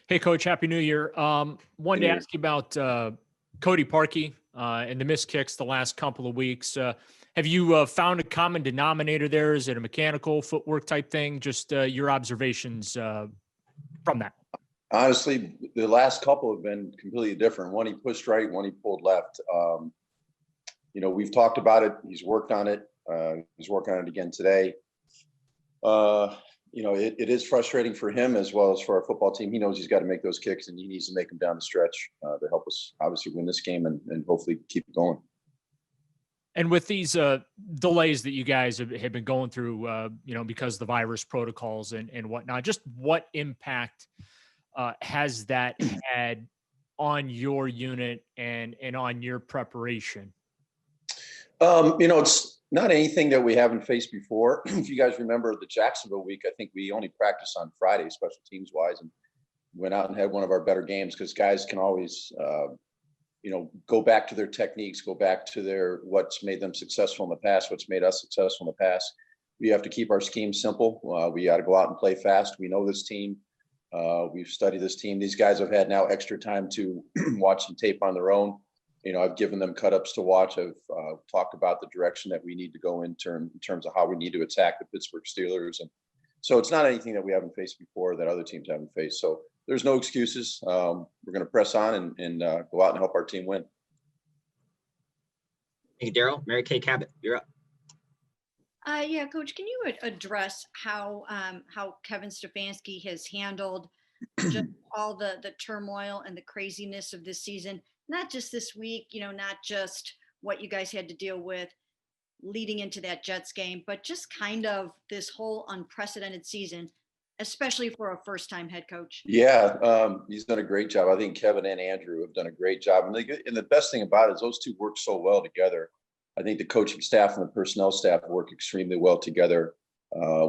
Hey, Coach, Happy New Year. Wanted to ask you about Cody Parkey and the missed kicks the last couple of weeks. Have you found a common denominator there? Is it a mechanical footwork type thing? Just your observations from that. Honestly, the last couple have been completely different. One he pushed right, one he pulled left. We've talked about it. He's worked on it. He's working on it again today. It is frustrating for him as well as for our football team. He knows he's got to make those kicks, and he needs to make them down the stretch to help us obviously win this game and hopefully keep going. And with these delays that you guys have been going through, because of the virus protocols and whatnot, just what impact has that had on your unit and on your preparation? It's not anything that we haven't faced before. If you guys remember the Jacksonville week, I think we only practiced on Friday, special teams wise, and went out and had one of our better games because guys can always, go back to their techniques, go back to what's made them successful in the past, what's made us successful in the past. We have to keep our scheme simple. We got to go out and play fast. We know this team. We've studied this team. These guys have had now extra time to watch some tape on their own. I've given them cut-ups to watch. I've talked about the direction that we need to go in terms of how we need to attack the Pittsburgh Steelers. And so it's not anything that we haven't faced before that other teams haven't faced. So there's no excuses. We're going to press on and go out and help our team win. Thank you, Daryl. Mary Kay Cabot, you're up. Yeah, Coach, can you address how Kevin Stefanski has handled just all the turmoil and the craziness of this season? Not just this week, not just what you guys had to deal with leading into that Jets game, but just kind of this whole unprecedented season, especially for a first-time head coach. Yeah, he's done a great job. I think Kevin and Andrew have done a great job. And the best thing about it is those two work so well together. I think the coaching staff and the personnel staff work extremely well together.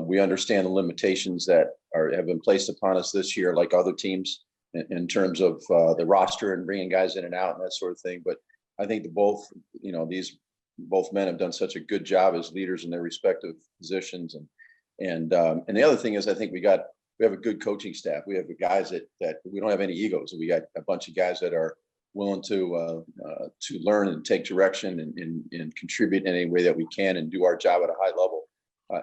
We understand the limitations that have been placed upon us this year, like other teams, in terms of the roster and bringing guys in and out and that sort of thing. But I think both men have done such a good job as leaders in their respective positions. And the other thing is, I think we have a good coaching staff. We have guys that we don't have any egos. We got a bunch of guys that are willing to learn and take direction and contribute in any way that we can and do our job at a high level.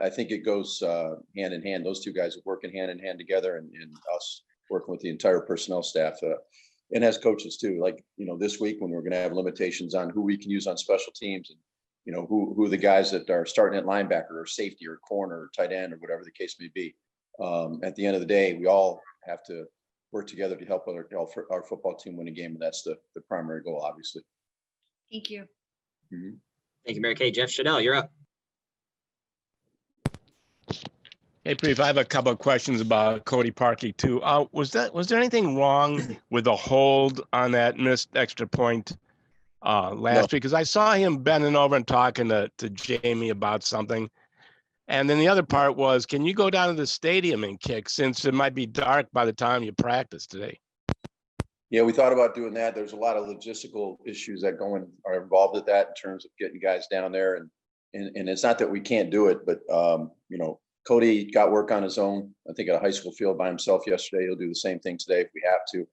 I think it goes hand in hand. Those two guys are working hand in hand together, and us working with the entire personnel staff and as coaches too. Like, this week when we're going to have limitations on who we can use on special teams and, who are the guys that are starting at linebacker or safety or corner or tight end or whatever the case may be. At the end of the day, we all have to work together to help our football team win a game. And that's the primary goal, obviously. Thank you. Mm-hmm. Thank you, Mary Kay. Jeff Shadell, you're up. Hey, Priefer, I have a couple of questions about Cody Parkey too. Was there anything wrong with the hold on that missed extra point last week? Because I saw him bending over and talking to Jamie about something. And then the other part was, can you go down to the stadium and kick since it might be dark by the time you practice today? Yeah, we thought about doing that. There's a lot of logistical issues that are involved with that in terms of getting guys down there. And it's not that we can't do it, but Cody got work on his own, I think, at a high school field by himself yesterday. He'll do the same thing today if we have to.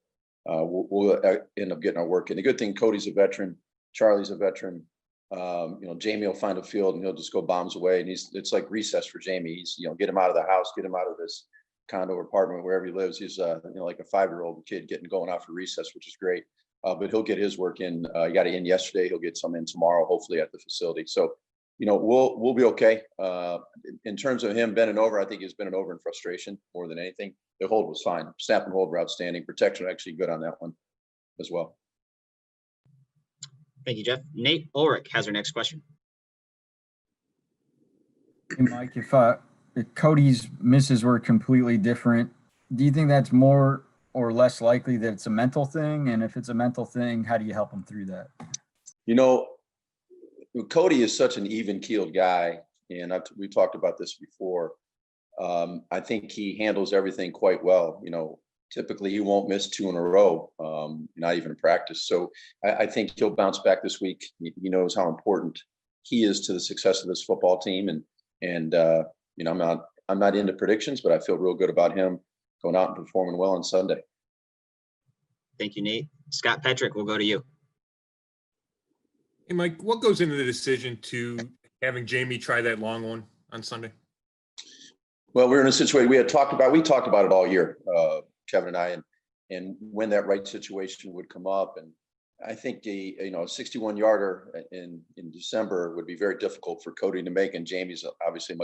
We'll end up getting our work in. The good thing, Cody's a veteran. Charlie's a veteran. Jamie will find a field and he'll just go bombs away. And it's like recess for Jamie. He's, get him out of the house, get him out of this condo or apartment, wherever he lives. He's, like a 5-year-old kid going out for recess, which is great. But he'll get his work in. He got it in yesterday. He'll get some in tomorrow, hopefully at the facility. So, we'll be okay. In terms of him bending over, I think he's bending over in frustration more than anything. The hold was fine. Snap and hold were outstanding. Protection actually good on that one as well. Thank you, Jeff. Nate Ulrich has our next question. Hey, Mike, if Cody's misses were completely different, do you think that's more or less likely that it's a mental thing? And if it's a mental thing, how do you help him through that? Cody is such an even-keeled guy, and we talked about this before. I think he handles everything quite well. Typically he won't miss 2 in a row, not even in practice. So I think he'll bounce back this week. He knows how important he is to the success of this football team, and I'm not into predictions, but I feel real good about him going out and performing well on Sunday. Thank you, Nate. Scott Petrick, we'll go to you. Hey, Mike, what goes into the decision to having Jamie try that long one on Sunday? Well, we're in a situation we talked about it all year, Kevin and I, and when that right situation would come up. And I think a 61-yarder in December would be very difficult for Cody to make, and Jamie's obviously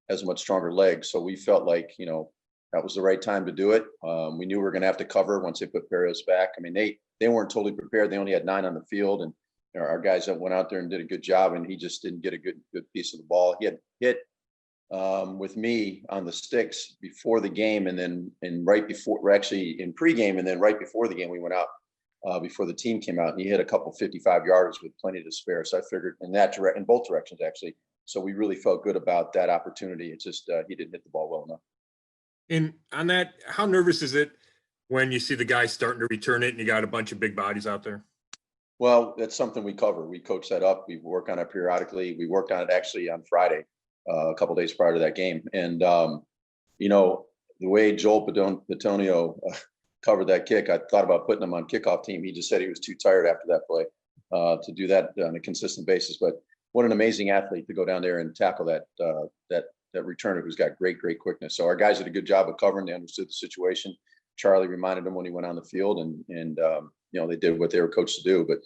has a much stronger leg. So we felt like, that was the right time to do it. We knew we were going to have to cover once they put Perez back. I mean, they weren't totally prepared. They only had 9 on the field, and our guys that went out there and did a good job, and he just didn't get a good piece of the ball. He had hit with me on the sticks before the game, and right before, we're actually in pregame, and then right before the game we went out before the team came out, and he hit a couple 55-yarders with plenty to spare. So I figured in both directions actually. So we really felt good about that opportunity. It's just he didn't hit the ball well enough. And on that, how nervous is it when you see the guys starting to return it and you got a bunch of big bodies out there? Well, that's something we cover. We coach that up. We work on it periodically. We worked on it actually on Friday, a couple days prior to that game. And, the way Joel Bitonio covered that kick, I thought about putting him on kickoff team. He just said he was too tired after that play to do that on a consistent basis. But what an amazing athlete to go down there and tackle that returner who's got great quickness. So our guys did a good job of covering. They understood the situation. Charlie reminded him when he went on the field, and they did what they were coached to do. But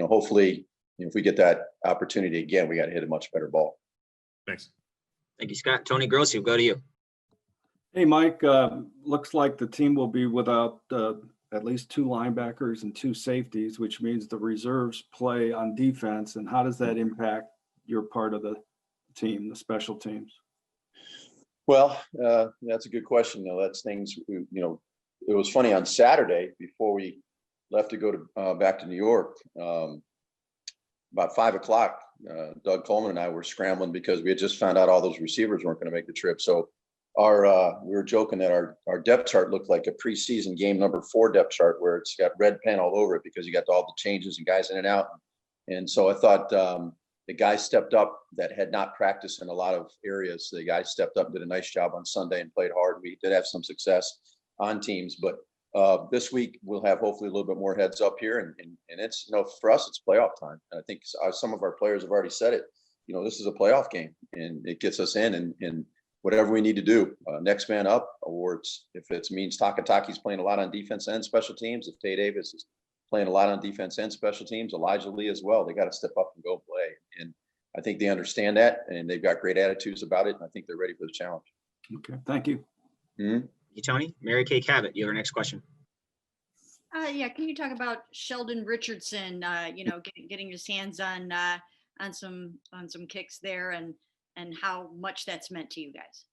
hopefully, if we get that opportunity again, we got to hit a much better ball. Thanks. Thank you, Scott. Tony Grossi, we'll go to you. Hey, Mike, looks like the team will be without at least 2 linebackers and 2 safeties, which means the reserves play on defense. And how does that impact your part of the team, the special teams? Well, that's a good question. That's things, it was funny on Saturday before we left to go to back to New York, about 5:00, Doug Coleman and I were scrambling because we had just found out all those receivers weren't going to make the trip. So we were joking that our depth chart looked like a preseason game number 4 depth chart where it's got red pen all over it because you got all the changes and guys in and out. And so I thought the guys stepped up that had not practiced in a lot of areas. The guys stepped up, did a nice job on Sunday and played hard. We did have some success on teams, but this week we'll have hopefully a little bit more heads up here, and it's for us it's playoff time. And I think some of our players have already said it. This is a playoff game, and it gets us in, and whatever we need to do, next man up, or if it means Takataki's playing a lot on defense and special teams, if Tay Davis is playing a lot on defense and special teams, Elijah Lee as well, they got to step up and go play. And I think they understand that, and they've got great attitudes about it, and I think they're ready for the challenge. Okay, thank you. Mm-hmm. Thank you, Tony. Mary Kay Cabot, you have our next question. Can you talk about Sheldon Richardson, getting his hands on some kicks there, and how much that's meant to you guys?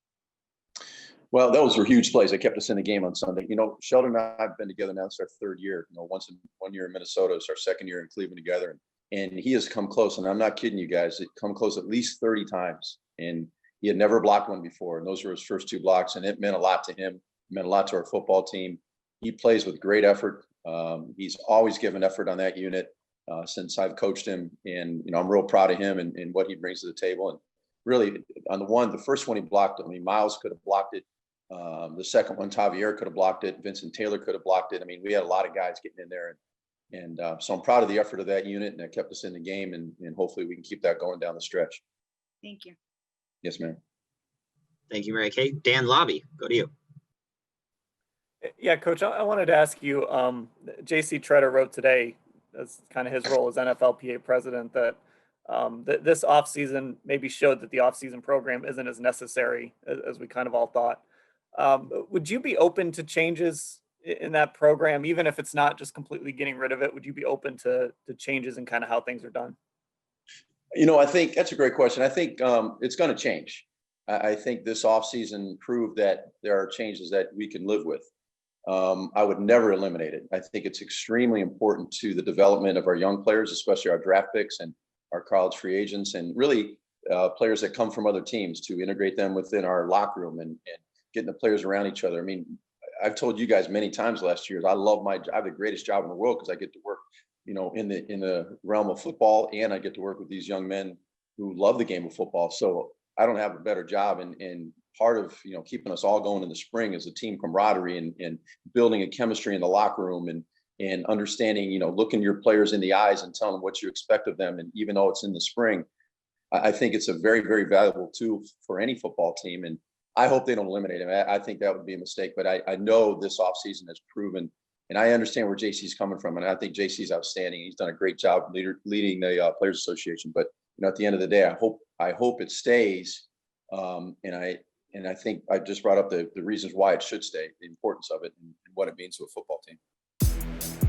Well, those were huge plays. They kept us in the game on Sunday. Sheldon and I have been together now. It's our 3rd year. One year in Minnesota. It's our 2nd year in Cleveland together. And he has come close. And I'm not kidding you guys. It come close at least 30 times. And he had never blocked one before. And those were his first 2 blocks. And it meant a lot to him. It meant a lot to our football team. He plays with great effort. He's always given effort on that unit since I've coached him. And, I'm real proud of him and what he brings to the table. And really, on the first one he blocked, Miles could have blocked it. The second one, Tavier could have blocked it. Vincent Taylor could have blocked it. We had a lot of guys getting in there. And so I'm proud of the effort of that unit, and that kept us in the game. And hopefully we can keep that going down the stretch. Thank you. Yes, ma'am. Thank you, Mary Kay. Dan Lobby, go to you. Yeah, Coach, I wanted to ask you, J.C. Treader wrote today, as kind of his role as NFLPA president, that this offseason maybe showed that the offseason program isn't as necessary as we kind of all thought. Would you be open to changes in that program, even if it's not just completely getting rid of it? Would you be open to changes in kind of how things are done? I think that's a great question. I think it's going to change. I think this offseason proved that there are changes that we can live with. I would never eliminate it. I think it's extremely important to the development of our young players, especially our draft picks and our college free agents, and really players that come from other teams, to integrate them within our locker room and getting the players around each other. I've told you guys many times last year, I have the greatest job in the world because I get to work, in the realm of football, and I get to work with these young men who love the game of football. So I don't have a better job. And part of, keeping us all going in the spring is a team camaraderie and building a chemistry in the locker room and understanding, looking your players in the eyes and telling them what you expect of them. And even though it's in the spring, I think it's a very, very valuable tool for any football team. And I hope they don't eliminate him. I think that would be a mistake, but I know this offseason has proven, and I understand where JC's coming from. And I think JC's outstanding. He's done a great job leading the Players Association. But, at the end of the day, I hope it stays. And I think I just brought up the reasons why it should stay, the importance of it and what it means to a football team.